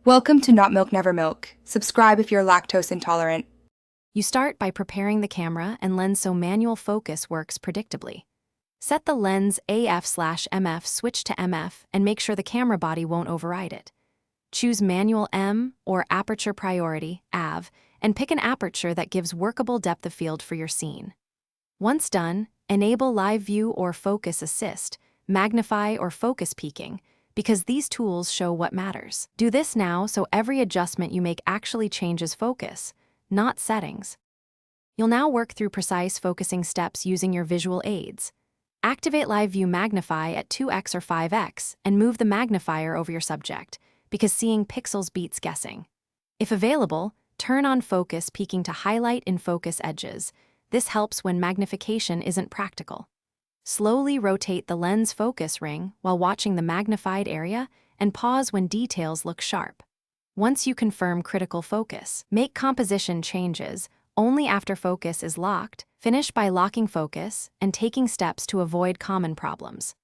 Welcome to Not Milk Never Milk. Subscribe if you're lactose intolerant. You start by preparing the camera and lens so manual focus works predictably. Set the lens AF/MF switch to MF and make sure the camera body won't override it. Choose manual M or aperture priority, AV, and pick an aperture that gives workable depth of field for your scene. Once done, enable live view or focus assist, magnify or focus peaking, because these tools show what matters. Do this now so every adjustment you make actually changes focus, not settings. You'll now work through precise focusing steps using your visual aids. Activate Live View Magnify at 2x or 5x and move the magnifier over your subject, because seeing pixels beats guessing. If available, turn on focus peaking to highlight in focus edges. This helps when magnification isn't practical. Slowly rotate the lens focus ring while watching the magnified area and pause when details look sharp. Once you confirm critical focus, make composition changes only after focus is locked. Finish by locking focus and taking steps to avoid common problems.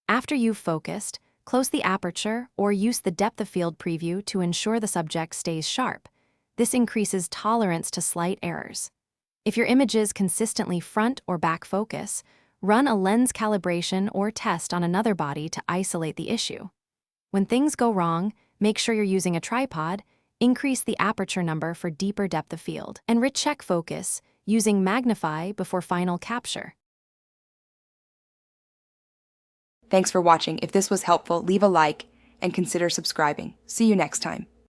After you've focused, close the aperture or use the depth of field preview to ensure the subject stays sharp. This increases tolerance to slight errors. If your images consistently front or back focus, run a lens calibration or test on another body to isolate the issue. When things go wrong, make sure you're using a tripod, increase the aperture number for deeper depth of field, and recheck focus using magnify before final capture. Thanks for watching. If this was helpful, leave a like and consider subscribing. See you next time.